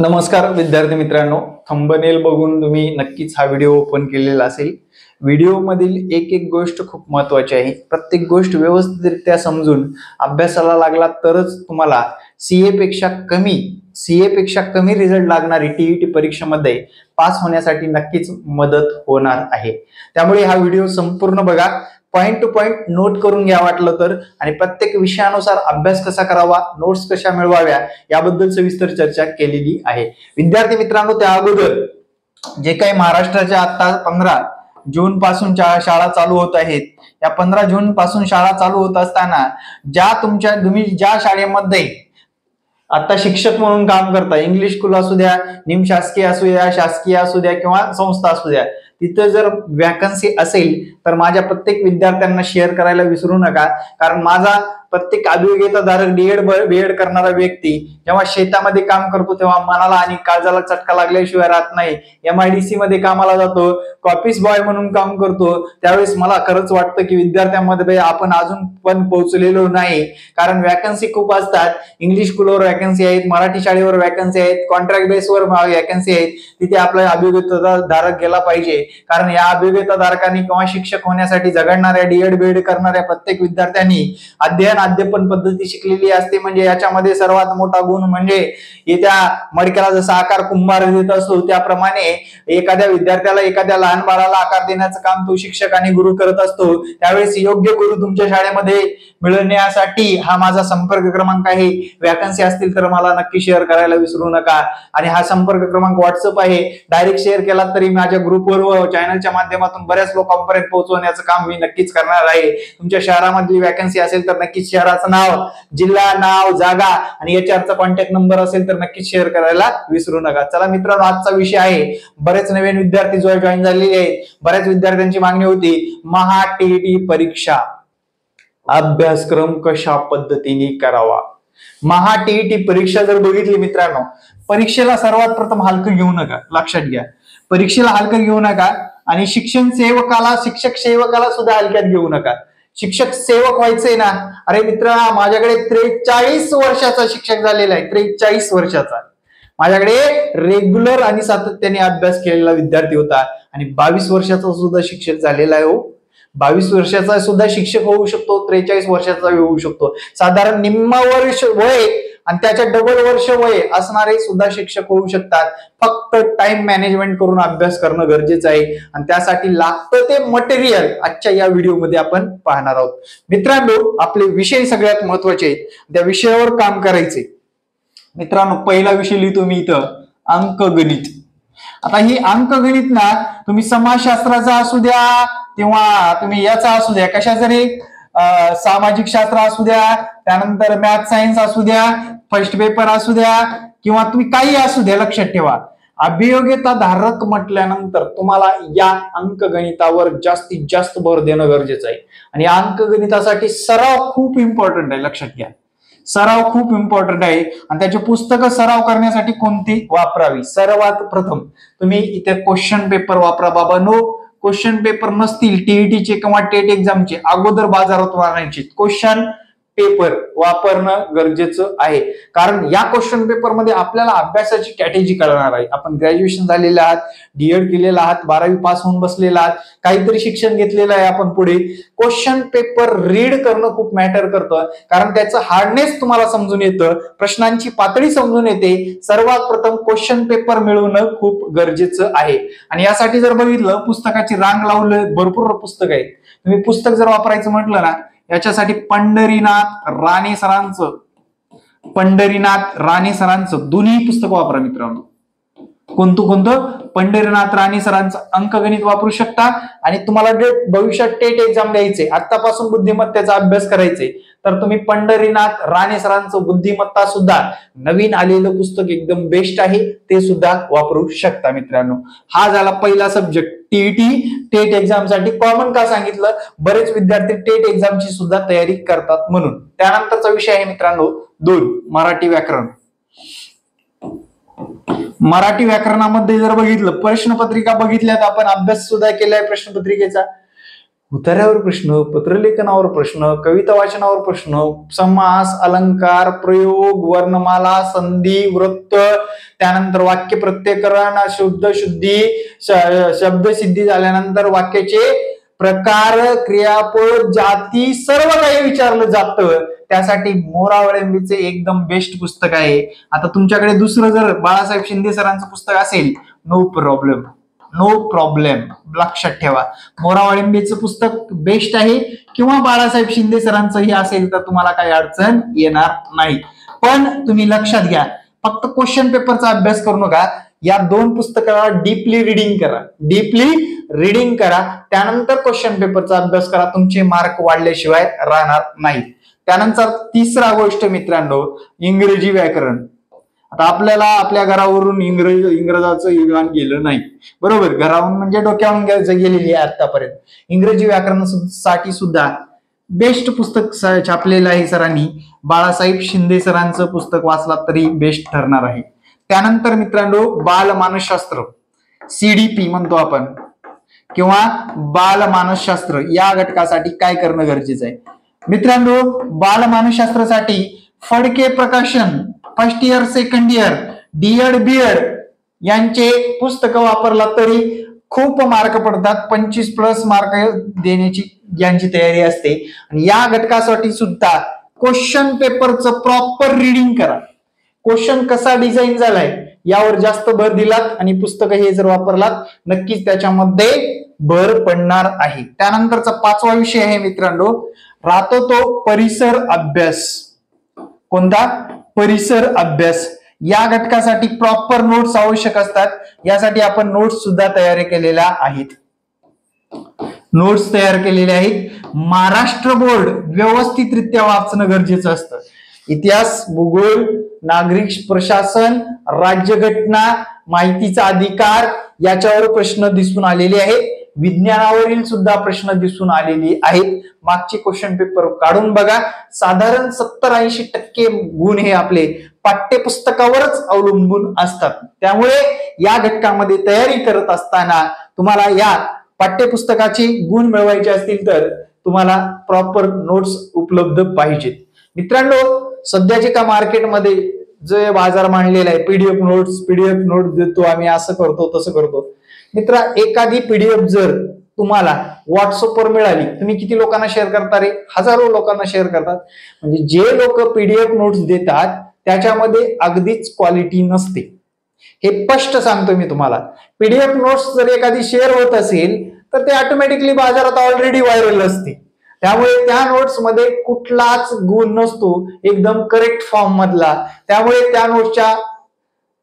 नमस्कार विद्यार्थी मित्रांनो, थंबनेल बघून तुम्ही नक्कीच हा व्हिडिओ ओपन केलेला असेल। व्हिडिओ मधील एक एक गोष्ट खूप महत्त्वाची आहे। प्रत्येक गोष्ट व्यवस्थितरित्या समजून अभ्यासाला लागला तरच तुम्हाला सीए पेक्षा कमी रिझल्ट लागणारी टीईटी परीक्षेमध्ये पास होण्यासाठी नक्कीच मदत होणार आहे। त्यामुळे हा व्हिडिओ संपूर्ण बघा, पॉइंट टू पॉइंट नोट करून घ्या वाटलं तर, आणि प्रत्येक विषयानुसार अभ्यास कसा करावा, नोट्स कशा मिळवाव्या याबद्दल सविस्तर चर्चा केलेली आहे। विद्यार्थी मित्रांनो, त्या अगोदर जे काही महाराष्ट्राच्या आता 15 जून पासून शाळा चालू होत आहेत, या 15 जून पासून शाळा चालू होत असताना तुम्ही ज्या शाळेमध्ये आता शिक्षक म्हणून काम करता, इंग्लिश स्कूल असू द्या, निमशासकीय असू द्या, शासकीय असू द्या किंवा संस्था असू द्या, तिथं जर वॅकन्सी असेल तर माझ्या प्रत्येक विद्यार्थ्यांना शेअर करायला विसरू नका। कारण माझा प्रत्येक अभियोग्यताधारक बीएड करणारा व्यक्ती जेव्हा शेतामध्ये काम करतो तेव्हा मनाला आणि काळजाला चटका लागल्याशिवाय राहत नाही। एमआयडीसी मध्ये कामाला जातो, ऑफिस बॉय म्हणून काम करतो, त्यावेळेस मला खरंच वाटतं की विद्यार्थ्यांमध्ये आपण अजून पण पोहोचलेलो नाही। कारण वॅकन्सी खूप असतात, इंग्लिश स्कूलवर वॅकन्सी आहेत, मराठी शाळेवर वॅकन्सी आहेत, कॉन्ट्रॅक्ट बेसवर वॅकन्सी आहेत, तिथे आपला अभियोग्यताधारक गेला पाहिजे। कारण या अभियोग्यताधारकांनी किंवा शिक्षक होण्यासाठी झगडणाऱ्या, बीएड करणाऱ्या प्रत्येक विद्यार्थ्यांनी अद्यपन पद्धती शिकलेली असते। म्हणजे याच्यामध्ये सर्वात मोठा गुण म्हणजे येत्या मडक्याला जसा आकार कुंभार देत असतो त्याप्रमाणे एखाद्या विद्यार्थ्याला, एखाद्या लहान बाळाला आकार देण्याचं काम तो शिक्षक आणि गुरु करत असतो। त्यावेळेस योग्य गुरु तुमच्या शाळेमध्ये मिळवण्यासाठी हा माझा संपर्क क्रमांक आहे। वॅकन्सी असतील तर मला नक्की शेअर करायला विसरू नका। आणि हा संपर्क क्रमांक व्हॉट्सअप आहे, डायरेक्ट शेअर केला तरी माझ्या ग्रुपवर व चॅनलच्या माध्यमातून बऱ्याच लोकांपर्यंत पोहोचवण्याचं काम मी नक्कीच करणार आहे। तुमच्या शहरामधली वॅकन्सी असेल तर नक्कीच शहराचं नाव, जिल्हा, नाव, जागा आणि एचआरचा कॉन्टॅक्ट नंबर असेल तर नक्कीच शेअर करायला विसरू नका। चला मित्रांनो, आजचा विषय आहे, बरेच नवीन विद्यार्थी जॉईन झालेले आहेत, बऱ्याच विद्यार्थ्यांची मागणी होती, महा टीईटी परीक्षा अभ्यासक्रम कशा पद्धतीने करावा। महा टीईटी परीक्षा जर बघितली मित्रांनो, परीक्षेला सर्वात प्रथम हलकं घेऊ नका, लक्षात घ्या, परीक्षेला हलकं घेऊ नका। आणि शिक्षक सेवकाला सुद्धा हलक्यात घेऊ नका। शिक्षक सेवक व्हायचंय ना, अरे मित्रा, माझ्याकडे 43 वर्षाचा शिक्षक झालेला आहे, 43 वर्षाचा माझ्याकडे रेग्युलर आणि सातत्याने अभ्यास केलेला विद्यार्थी होता। आणि 22 वर्षाचा सुद्धा शिक्षक झालेला आहे। 22 वर्षाचा सुद्धा शिक्षक होऊ शकतो, 43 वर्षाचा होऊ शकतो। साधारण निम्मा वर्ष वय आणि त्याच्या डबल वर्ष वय असणारे सुद्धा शिक्षक होऊ शकतात। फक्त टाइम मॅनेजमेंट करून अभ्यास करणं गरजेचं आहे आणि त्यासाठी लागतं ते मटेरियल आजच्या या व्हिडिओमध्ये आपण पाहणार आहोत। मित्रांनो, आपले विषय सगळ्यात महत्वाचे आहेत, त्या विषयावर काम करायचे। मित्रांनो, पहिला विषय लिहितो मी इथं, अंकगणित। आता ही अंकगणित ना, तुम्ही समाजशास्त्राचा असू द्या किंवा तुम्ही याचा असू द्या, कशा जरी सामाजिक शास्त्र असू द्या, त्यानंतर मॅथ सायन्स असू द्या, फर्स्ट पेपर असू द्या किंवा तुम्ही काही असू द्या, लक्षात ठेवा, अभियोग्यताधारक म्हटल्यानंतर तुम्हाला या अंकगणितावर जास्तीत जास्त भर देणं गरजेचं आहे। आणि अंकगणितासाठी सराव खूप इम्पॉर्टंट आहे, लक्षात घ्या, सराव खूप इम्पॉर्टंट आहे। आणि त्याची पुस्तकं सराव करण्यासाठी कोणती वापरावी, सर्वात प्रथम तुम्ही इथे क्वेश्चन पेपर वापरा बाबांनो। क्वेश्चन पेपर नसतील टीईटीचे किंवा टेट एक्झामचे, अगोदर बाजारात आणायचे क्वेश्चन पेपर वापरणं गरजेचं आहे। कारण या क्वेश्चन पेपर मध्ये आपल्याला अभ्यासाची स्ट्रॅटेजी कळणार आहे। आपण ग्रॅज्युएशन झालेले आहात, डीएड केलेला आहात, 12वी पास होऊन बसलेला आहात, काहीतरी शिक्षण घेतलेलं आहे आपण, पुढे क्वेश्चन पेपर रीड करणं खूप मॅटर करतं। कारण त्याचं हार्डनेस तुम्हाला समजून येतं, प्रश्नांची पातळी समजून येते। सर्वात प्रथम क्वेश्चन पेपर मिळवणं खूप गरजेचं आहे। आणि यासाठी जर बघितलं, पुस्तकाची रांग लावलं, भरपूर पुस्तक आहेत। तुम्ही पुस्तक जर वापरायचं म्हटलं ना, याच्यासाठी पंढरीनाथ राणे सरांचं दोन्ही पुस्तक वापरा मित्रांनो। कोणतं? पंढरीनाथ राणे सरांचं अंकगणित वापरू शकता। आणि तुम्हाला भविष्यात टेट एक्झाम द्यायचे, आतापासून बुद्धिमत्तेचा अभ्यास करायचे, तर तुम्ही पंढरीनाथ राणे सरांचं बुद्धिमत्ता सुद्धा नवीन आलेलं पुस्तक एकदम बेस्ट आहे, ते सुद्धा वापरू शकता मित्रांनो। हा झाला पहिला सब्जेक्ट, टीईटी टेट एक्झाम साठी कॉमन का सांगितलं, बरेच विद्यार्थी टेट एक्झामची सुद्धा तयारी करतात म्हणून। त्यानंतरचा विषय आहे मित्रांनो 2, मराठी व्याकरण। मराठी व्याकरणामध्ये जर बघितलं, प्रश्नपत्रिका बघितल्यात आपण, अभ्यास सुद्धा केलाय प्रश्नपत्रिकेचा। उतार्यावर प्रश्न, पत्रलेखनावर प्रश्न, कविता वाचनावर प्रश्न, समास, अलंकार, प्रयोग, वर्णमाला, संधी, वृत्त, त्यानंतर वाक्य प्रत्ययकरण, शुद्ध शुद्धी, शब्दसिद्धी झाल्यानंतर वाक्याचे प्रकार, क्रियापद, जाती सर्व काही विचारलं जातं. त्यासाठी मोरावळेंबीचे एकदम बेस्ट पुस्तक आहे. आता तुमच्याकडे दुसरं जर बाळासाहेब शिंदे सरांचं पुस्तक असेल, नो प्रॉब्लेम, नो प्रॉब्लेम, लक्षात ठेवा. मोरावळेंबीचं पुस्तक बेस्ट आहे किंवा बाळासाहेब शिंदे सरांचंही असेल तर तुम्हाला काही अडचण येणार नाही. पण तुम्ही लक्षात घ्या, फक्त क्वेश्चन पेपरचा अभ्यास करू नका. या दोन पुस्तकाला डीपली रिडिंग करा, डीपली रिडिंग करा. त्यानंतर क्वेश्चन पेपरचा अभ्यास करा. तुमचे मार्क वाढल्याशिवाय राहणार नाही. त्यानंतर तिसरा गोष्ट मित्रांनो, इंग्रजी व्याकरण. आता आपल्याला आपल्या घरावरून इंग्रजाचं युगान गेलं नाही, बरोबर. घरावरून म्हणजे डोक्यावरून गेलेली आहे आतापर्यंत. इंग्रजी व्याकरणासाठी सुद्धा बेस्ट पुस्तक छापलेलं आहे सरांनी. बाळासाहेब शिंदे सरांचं पुस्तक वाचला तरी बेस्ट ठरणार आहे. त्यानंतर मित्रांनो, बालमानसशास्त्र, CDP म्हणतो आपण, किंवा बालमानसशास्त्र, या घटकासाठी काय करणं गरजेचं आहे मित्रांनो? बालमानसशास्त्रासाठी Phadke Prakashan, first year, second year, DEd, BEd यांचे पुस्तक वापरला तरी खूप मार्क पडतात. 25+ मार्क देण्याची यांची तयारी असते. आणि या घटकासाठी सुद्धा क्वेश्चन पेपरचं प्रॉपर रिडिंग करा. क्वेश्चन कसा डिझाईन झालाय यावर जास्त भर दिलात आणि पुस्तक हे जर वापरलात, नक्कीच त्याच्यामध्ये भर पडणार आहे. त्यानंतरचा 5वा विषय आहे मित्रांनो, राहतो तो परिसर अभ्यास. कोणता? परिसर अभ्यास. या घटकासाठी प्रॉपर नोट्स आवश्यक असतात. यासाठी आपण नोट्स सुद्धा तयार केलेल्या आहेत. नोट्स तयार केलेले आहेत. महाराष्ट्र बोर्ड व्यवस्थितरित्या वाचणं गरजेचं असतं. इतिहास, भूगोल, नागरिक प्रशासन, राज्यघटना, माहितीचा अधिकार याच्यावर प्रश्न दिसून आलेले आहेत. विज्ञानावरील सुद्धा प्रश्न दिसून आलेले आहेत. मागचे क्वेश्चन पेपर काढून बघा. साधारण 70-80% गुण हे आपले पाठ्यपुस्तकावरच अवलंबून असतात. त्यामुळे या घटकामध्ये तयारी करत असताना तुम्हाला या पाठ्यपुस्तकाचे गुण मिळवायचे असतील तर तुम्हाला प्रॉपर नोट्स उपलब्ध पाहिजेत. मित्रांनो, सध्याचे का मार्केटमध्ये जे बाजार मांडलेला आहे, पीडीएफ नोट्स देतो आम्ही, असं करतो तसं करतो. मित्रा, एखादी पीडीएफ जर तुम्हाला व्हॉट्सअपवर मिळाली, तुम्ही किती लोकांना शेअर करता रे? हजारो लोकांना शेअर करतात. म्हणजे जे लोक पीडीएफ नोट्स देतात त्याच्यामध्ये अगदीच क्वालिटी नसते. हे स्पष्ट सांगतो मी तुम्हाला. पीडीएफ नोट्स जर एखादी शेअर होत असेल तर ते ऑटोमॅटिकली बाजारात ऑलरेडी व्हायरल असते. त्यामुळे त्या नोट्स मध्ये कुठलाच गुण नसतो, एकदम करेक्ट फॉर्म मधला. त्यामुळे त्या नोट्सच्या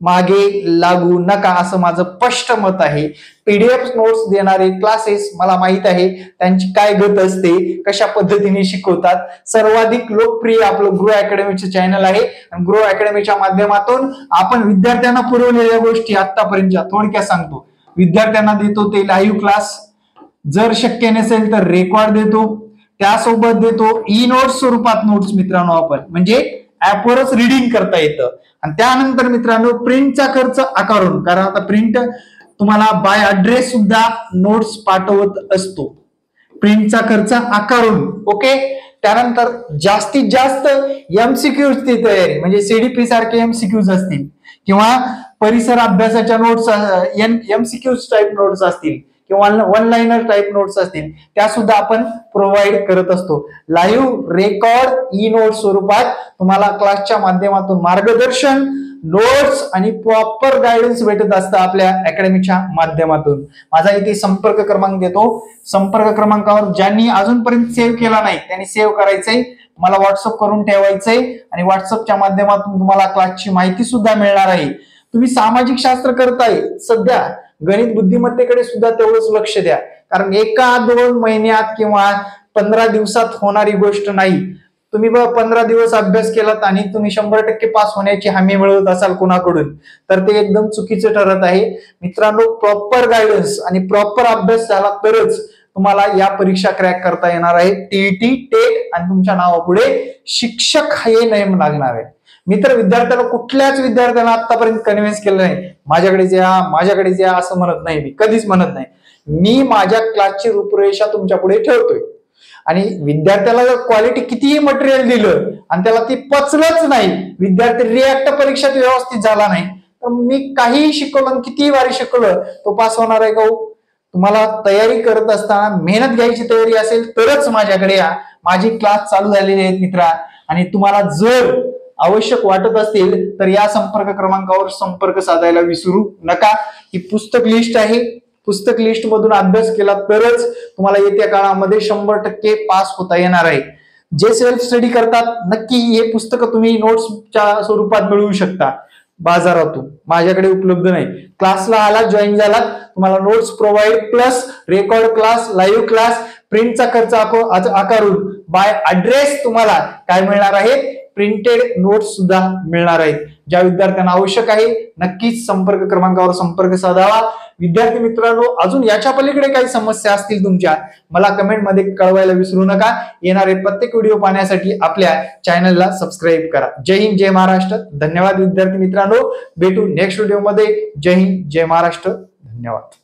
मागे लागू नका, असं माझं स्पष्ट मत आहे. पीडीएफ नोट्स देणारे क्लासेस मला माहित आहे त्यांची काय गत असते, कशा पद्धतीने शिकवतात. सर्वाधिक लोकप्रिय आपलं ग्रो अकॅडमीचं चॅनल आहे. ग्रो अकॅडमीच्या माध्यमातून आपण विद्यार्थ्यांना पुरवलेल्या गोष्टी आतापर्यंतच्या थोडक्यात सांगतो. विद्यार्थ्यांना देतो ते लाईव्ह क्लास, जर शक्य नसेल तर रेकॉर्ड देतो, त्यासोबत देतो ई नोट्स स्वरूपात नोट्स मित्रांनो आपण, म्हणजे ऍपवरच रिडिंग करता येतं. आणि त्यानंतर मित्रांनो, प्रिंटचा खर्च आकारून, कारण आता प्रिंट तुम्हाला बाय ऍड्रेस सुद्धा नोट्स पाठवत असतो. प्रिंटचा खर्च आकारून, ओके. त्यानंतर जास्तीत जास्त एमसीक्यूची तयारी, म्हणजे सीडीपी सारखे एमसीक्यूज असतील किंवा परिसर अभ्यासाच्या नोट्स, एमसीक्यूज टाईप नोट्स असतील किंवा वन लाइनर टाईप नोट्स असतील, त्या सुद्धा आपण प्रोव्हाइड करत असतो. लाईव्ह, रेकॉर्ड, ई नोट्स स्वरूपात तुम्हाला क्लासच्या माध्यमातून मार्गदर्शन, नोट्स आणि प्रॉपर गायडन्स भेटत असतं आपल्या अकॅडमीच्या माध्यमातून. माझा इथे संपर्क क्रमांक देतो. संपर्क क्रमांकावर ज्यांनी अजूनपर्यंत सेव्ह केला नाही त्यांनी सेव्ह करायचंय, मला व्हॉट्सअप करून ठेवायचंय आणि व्हॉट्सअपच्या माध्यमातून तुम्हाला क्लासची माहिती सुद्धा मिळणार आहे. तुम्ही सामाजिक शास्त्र करताय सध्या, गणित बुद्धिमत्तेकडे सुद्धा तेवढंच लक्ष द्या, कारण 1-2 महिन्यात किंवा 15 दिवसात होणारी गोष्ट नाही. तुम्ही 15 दिवस अभ्यास केलात आणि तुम्ही 100% पास होण्याची हमी मिळवत असाल कुणाकडून, तर ते एकदम चुकीचं ठरत आहे. मित्रांनो, प्रॉपर गायडन्स आणि प्रॉपर अभ्यास झाला तरच तुम्हाला या परीक्षा क्रॅक करता येणार आहे. टीईटी, टेट आणि तुमच्या नावापुढे शिक्षक हे नेम लागणार आहे. मित्र, विद्यार्थ्याला कुठल्याच विद्यार्थ्याला आतापर्यंत कन्व्हिन्स केलं नाही माझ्याकडेच या असं म्हणत नाही मी, कधीच म्हणत नाही. मी माझ्या क्लासची रूपरेषा तुमच्या पुढे ठेवतोय आणि विद्यार्थ्याला जर क्वालिटी कितीही मटेरियल दिलं आणि त्याला ती पचलंच नाही, विद्यार्थी रिॲक्ट परीक्षेत व्यवस्थित झाला नाही, तर मी काहीही शिकवलं कितीही वारी शिकवलं तो पास होणार आहे का हो? तुम्हाला तयारी करत असताना मेहनत घ्यायची तयारी असेल तरच माझ्याकडे या. माझी क्लास चालू झालेले आहेत मित्रा, आणि तुम्हाला जर आवश्यक वाटत असतील तर या संपर्क क्रमांकावर संपर्क साधायला विसरू नका. ही पुस्तक लिस्ट आहे, पुस्तक लिस्ट मधून अभ्यास केला तरच तुम्हाला येत्या काळामध्ये 100% पास होता येणार आहे. जे सेल्फ स्टडी करतात नक्की हे पुस्तक तुम्ही नोट्सच्या स्वरूपात मिळवू शकता बाजारातून, माझ्याकडे उपलब्ध नाही. क्लासला आला, जॉईन झाला, तुम्हाला notes provide plus record class, live class, प्रिंटचा खर्च आकारून बाय ऍड्रेस तुम्हाला काय मिळणार आहे, प्रिंटेड नोट्स सुद्धा मिळणार आहेत. ज्या विद्यार्थ्यांना आवश्यक आहे नक्कीच संपर्क क्रमांकावर संपर्क साधावा. विद्यार्थी मित्रांनो, अजून याच्या पलीकडे काही समस्या असतील तुमच्या, मला कमेंटमध्ये कळवायला विसरू नका. येणारे प्रत्येक व्हिडिओ पाहण्यासाठी आपल्या चॅनलला सबस्क्राईब करा. जय हिंद, जय महाराष्ट्र. धन्यवाद विद्यार्थी मित्रांनो, भेटू नेक्स्ट व्हिडिओमध्ये. जय हिंद, जय महाराष्ट्र. धन्यवाद.